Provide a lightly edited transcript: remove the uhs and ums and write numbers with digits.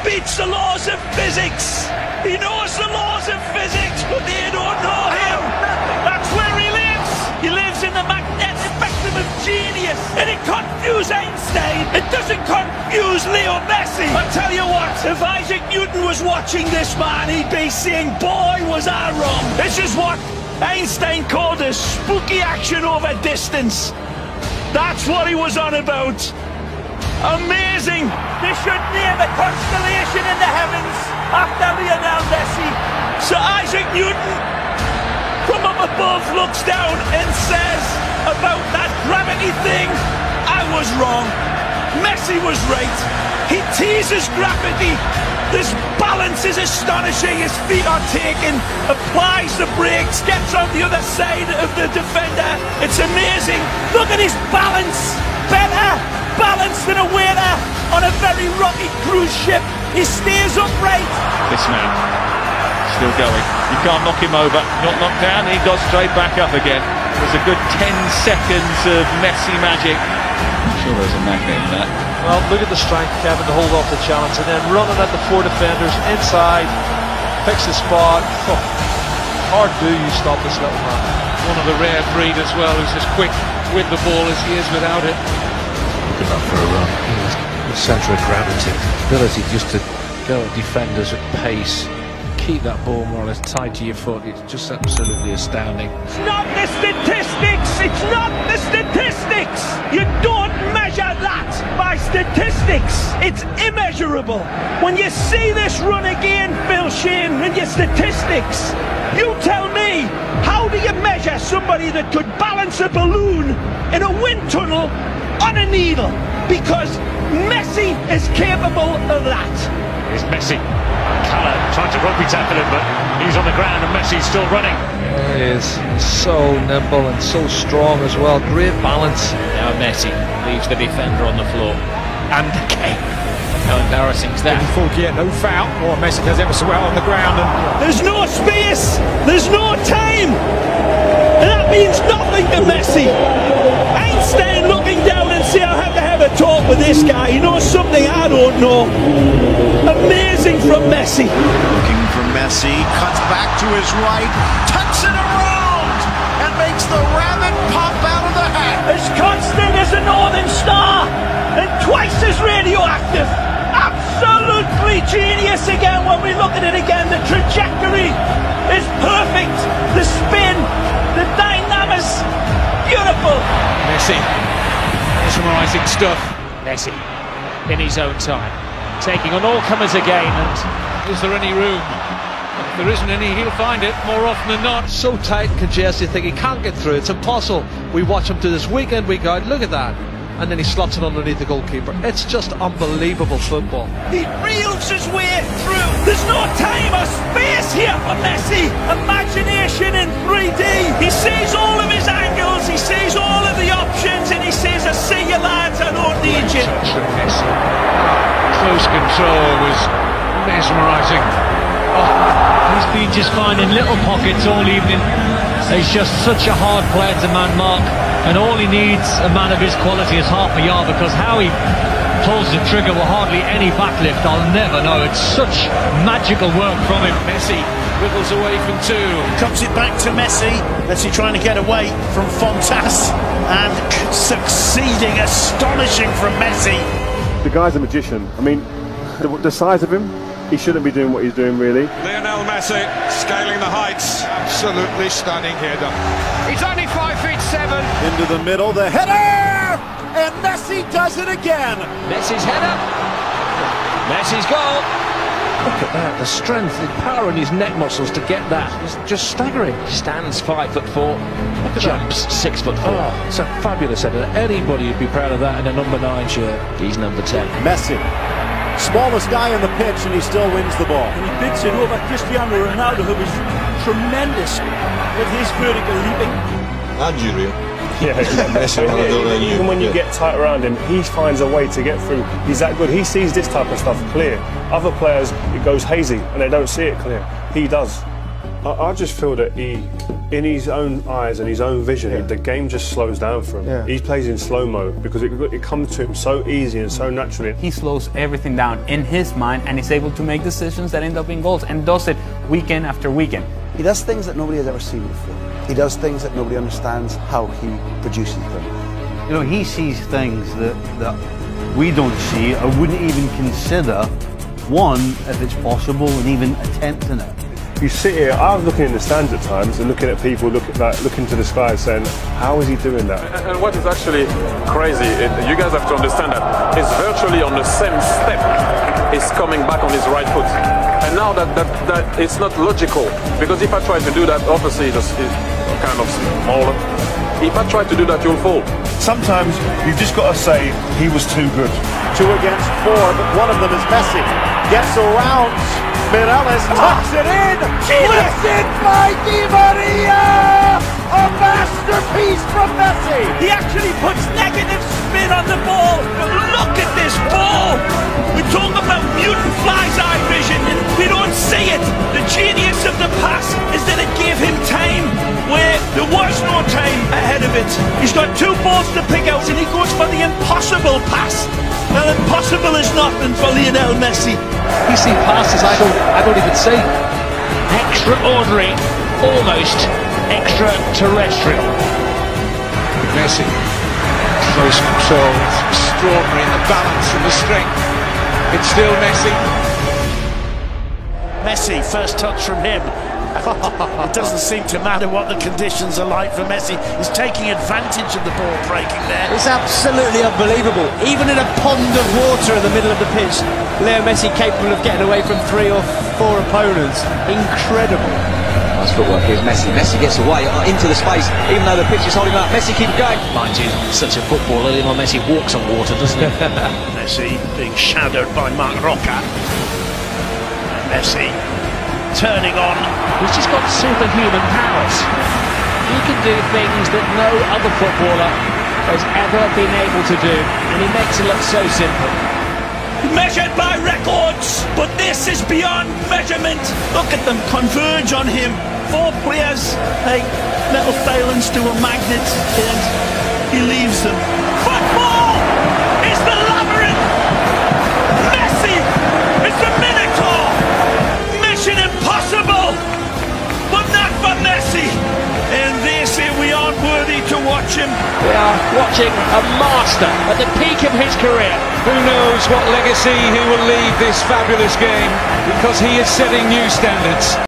beats the laws of physics. He knows the laws of physics, but they don't know him. That's where he lives. He lives in the magnetic spectrum of genius. And it confused Einstein. It doesn't confuse Leo Messi. I tell you what, if Isaac Newton was watching this man, he'd be saying, boy, was I wrong. This is what Einstein called a spooky action over distance. That's what he was on about. Amazing. They should name a constellation in the heavens after Lionel Messi. So Isaac Newton from up above looks down and says about that gravity thing, I was wrong. Messi was right. He teases gravity. This balance is astonishing. His feet are taken, applies the brakes, gets on the other side of the defender. It's amazing. Look at his balance. Better balance than a waiter on a very rocky cruise ship. He stays upright. This man still going. You can't knock him over. Not knocked down. He got straight back up again. There's a good 10 seconds of Messi magic. I'm sure there's a magnet in that. Well, look at the strength, Kevin, to hold off the challenge, and then running at the four defenders inside, picks the spot. Oh, hard do you stop this little man. One of the rare breed as well, who's as quick with the ball as he is without it. Good enough for a run. The centre of gravity, ability just to go at defenders at pace, keep that ball more or less tied to your foot. It's just absolutely astounding. It's not the statistics. It's not the statistics. You don't measure that by statistics. It's immeasurable. When you see this run again, Phil Shane, in your statistics, you tell me, how do you measure somebody that could balance a balloon in a wind tunnel on a needle? Because Messi is capable of that. Here's Messi. Calla trying to rugby tackle him, but he's on the ground and Messi's still running. He is so nimble and so strong as well. Great balance. Now Messi leaves the defender on the floor. And Kane. How embarrassing is that? No foul. Oh, Messi does ever so well on the ground. And there's no space. There's no time. And that means nothing to Messi. Einstein looking down and say, I have to have a talk with this guy. He knows something I don't know. Amazing from Messi. Looking for Messi, cuts back to his right, tucks it around, and makes the rabbit pop out of the hat. As constant as a northern star, and twice as radioactive. Absolutely genius again when we look at it again. The trajectory is perfect. The spin, the dynamics, beautiful. Messi, mesmerising stuff. Messi, in his own time, taking on all comers again. And is there any room? If there isn't any, he'll find it more often than not. So tight and congested, you think he can't get through. It's impossible. We watch him do this week in, week out. Look at that. And then he slots it underneath the goalkeeper. It's just unbelievable football. He reels his way through. There's no time or space here for Messi. Imagination in 3D. He sees all of his angles, he sees all of the options, and he says, I see you lads, I don't need you. Messi. Close control was mesmerising. He's been just finding little pockets all evening. He's just such a hard player to man mark, and all he needs, a man of his quality, is half a yard, because how he pulls the trigger with hardly any backlift, I'll never know. It's such magical work from him. Messi wiggles away from two. Comes it back to Messi. Messi trying to get away from Fontas and succeeding. Astonishing from Messi. The guy's a magician. I mean, the size of him, he shouldn't be doing what he's doing, really. Lionel Messi scaling the heights. Absolutely stunning header. He's only 5'7". Into the middle, the header! And Messi does it again. Messi's header. Messi's goal. Look at that, the strength, the power in his neck muscles to get that. It's just staggering. Stands 5'4". Jumps 6'4". Oh, it's a fabulous header. Anybody would be proud of that in a number 9 shirt. He's number 10. Messi. Smallest guy on the pitch, and he still wins the ball. And he beats it over Cristiano Ronaldo, who was tremendous with his vertical leaping. Nigeria. Yeah, even when you get tight around him, he finds a way to get through. He's that good. He sees this type of stuff clear. Other players, it goes hazy, and they don't see it clear. He does. I just feel that in his own eyes and his own vision, the game just slows down for him. Yeah. He plays in slow-mo because it comes to him so easy and so naturally. He slows everything down in his mind and is able to make decisions that end up in goals, and does it weekend after weekend. He does things that nobody has ever seen before. He does things that nobody understands how he produces them. You know, he sees things that we don't see or wouldn't even consider, one, if it's possible, and even attempting it. You sit here, I was looking in the stands at times and looking at people looking to the sky saying, how is he doing that? And what is actually crazy, you guys have to understand that he's virtually on the same step. He's coming back on his right foot. And now that it's not logical, because if I try to do that, obviously it's kind of smaller. If I try to do that, you'll fall. Sometimes you've just got to say he was too good. 2 against 4, but one of them is Messi. Gets around. Mireles tucks it in! Twisted by Di Maria! A masterpiece from Messi! He actually puts negative spin on the ball. But look at this ball! We talk about mutant fly's eye vision and we don't see it. The genius of the pass is that it gave him time where there was no time ahead of it. He's got 2 balls to pick out and he goes for the impossible pass. Well, impossible is nothing for Lionel Messi. You see passes I don't even see. Extraordinary, almost extraterrestrial. Messi, close control, it's extraordinary in the balance and the strength. It's still Messi. Messi, first touch from him. It doesn't seem to matter what the conditions are like for Messi. He's taking advantage of the ball breaking there. It's absolutely unbelievable. Even in a pond of water in the middle of the pitch, Leo Messi capable of getting away from 3 or 4 opponents. Incredible. Nice footwork. Here's Messi. Messi gets away into the space, even though the pitch is holding him up. Messi keeps going. Mind you, such a footballer, Lionel Messi walks on water, doesn't he? Messi being shadowed by Marc Roca. Messi turning on. He's just got superhuman powers. He can do things that no other footballer has ever been able to do, and he makes it look so simple. Measured by records, but this is beyond measurement. Look at them converge on him. 4 players, like little filings to a magnet, and he leaves them. Football is the labyrinth. Messi is the Minotaur. Mission impossible, but not for Messi. And they say we aren't worthy to watch him. We are watching a master at the peak of his career. Who knows what legacy he will leave this fabulous game, because he is setting new standards.